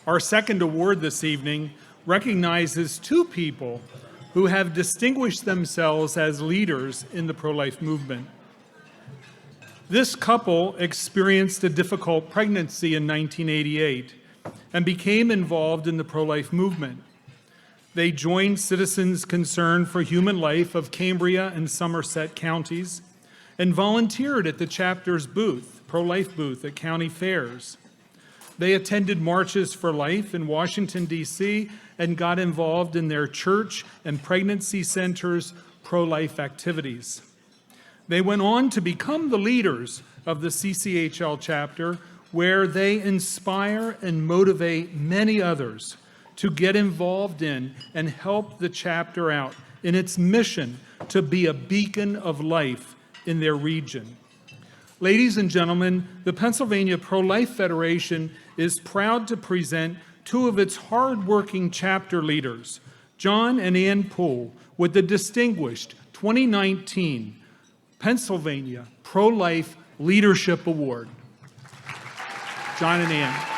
Our second award this evening recognizes two people who have distinguished themselves as leaders in the pro-life movement. This couple experienced a difficult pregnancy in 1988 and became involved in the pro-life movement. They joined Citizens Concern for Human Life of Cambria and Somerset counties and volunteered at the chapter's booth, pro-life booth at county fairs. They attended Marches for Life in Washington, D.C., and got involved in their church and pregnancy centers' pro-life activities. They went on to become the leaders of the CCHL chapter, where they inspire and motivate many others to get involved in and help the chapter out in its mission to be a beacon of life in their region. Ladies and gentlemen, the Pennsylvania Pro-Life Federation is proud to present two of its hard-working chapter leaders, John and Ann Poole, with the distinguished 2019 Pennsylvania Pro-Life Leadership Award. John and Ann.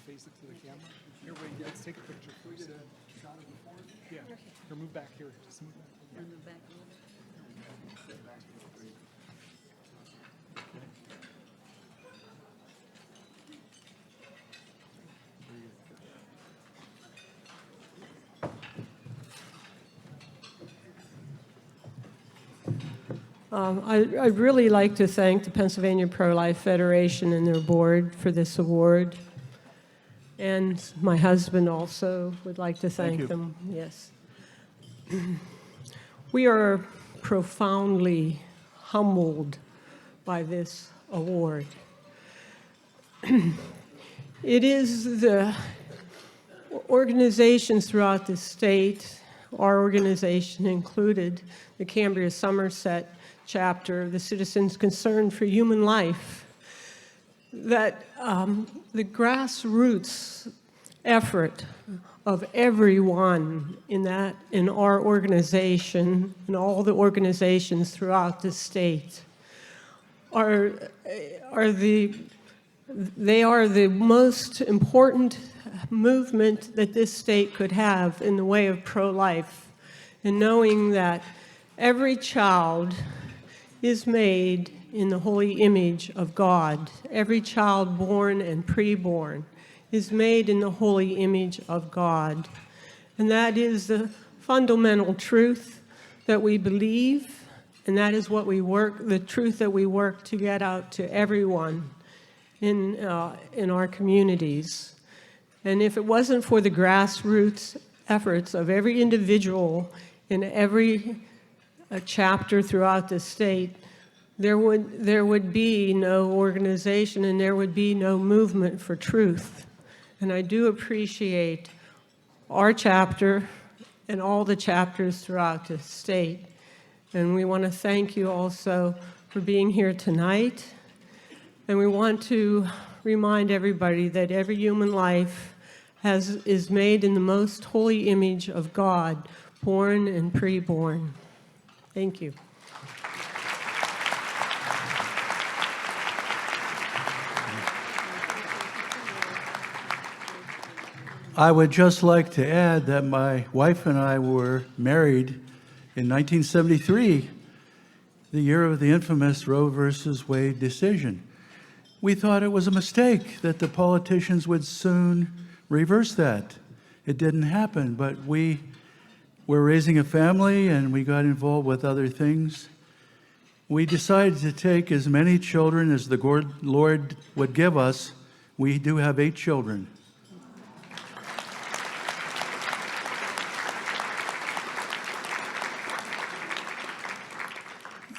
Face it to the camera. Here, wait, let's take a picture first. Yeah, or move back here. Just move back. Move back a little I'd really like to thank the Pennsylvania Pro-Life Federation and their board for this award. And my husband also would like to thank them. Yes. We are profoundly humbled by this award. It is the organizations throughout the state, our organization included, the Cambria Somerset chapter, the Citizens Concern for Human Life, that the grassroots effort of everyone in our organization and all the organizations throughout the state they are the most important movement that this state could have in the way of pro-life, and knowing that every child is made in the holy image of God. Every child born and preborn is made in the holy image of God. And that is the fundamental truth that we believe, and that is what we the truth that we work to get out to everyone in our communities. And if it wasn't for the grassroots efforts of every individual in every chapter throughout the state, there would be no organization and there would be no movement for truth. And I do appreciate our chapter and all the chapters throughout the state. And we want to thank you also for being here tonight. And we want to remind everybody that every human life is made in the most holy image of God, born and preborn. Thank you. I would just like to add that my wife and I were married in 1973, the year of the infamous Roe versus Wade decision. We thought it was a mistake that the politicians would soon reverse that. It didn't happen, but we were raising a family and we got involved with other things. We decided to take as many children as the Lord would give us. We do have 8 children.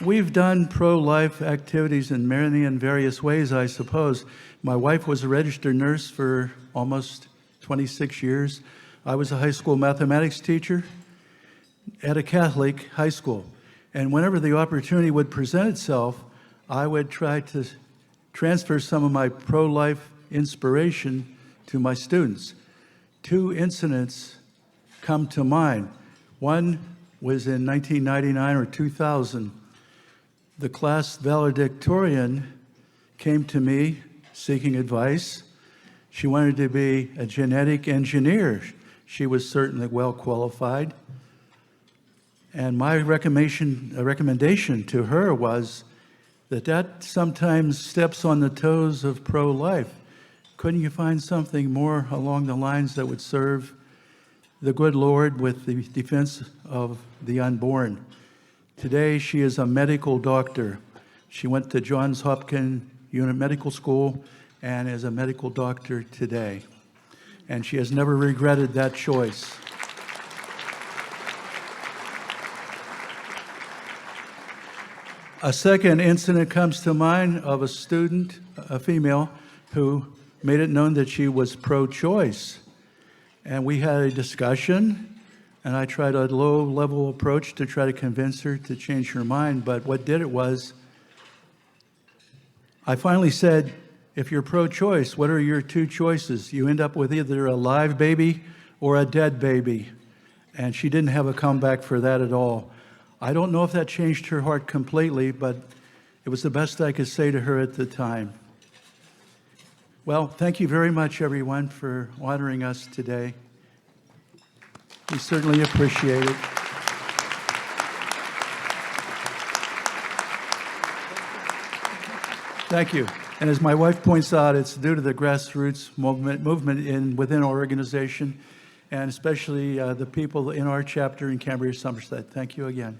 We've done pro-life activities in many and various ways, I suppose. My wife was a registered nurse for almost 26 years. I was a high school mathematics teacher at a Catholic high school. And whenever the opportunity would present itself, I would try to transfer some of my pro-life inspiration to my students. 2 incidents come to mind. One was in 1999 or 2000. The class valedictorian came to me seeking advice. She wanted to be a genetic engineer. She was certainly well qualified. And my recommendation to her was that sometimes steps on the toes of pro-life. Couldn't you find something more along the lines that would serve the good Lord with the defense of the unborn? Today, she is a medical doctor. She went to Johns Hopkins Medical School and is a medical doctor today. And she has never regretted that choice. A second incident comes to mind of a student, a female, who made it known that she was pro-choice. And we had a discussion, and I tried a low-level approach to try to convince her to change her mind. But what did it was, I finally said, if you're pro-choice, what are your 2 choices? You end up with either a live baby or a dead baby. And she didn't have a comeback for that at all. I don't know if that changed her heart completely, but it was the best I could say to her at the time. Well, thank you very much, everyone, for honoring us today. We certainly appreciate it. Thank you. And as my wife points out, it's due to the grassroots movement within our organization, and especially the people in our chapter in Cambridge, Somerset. Thank you again.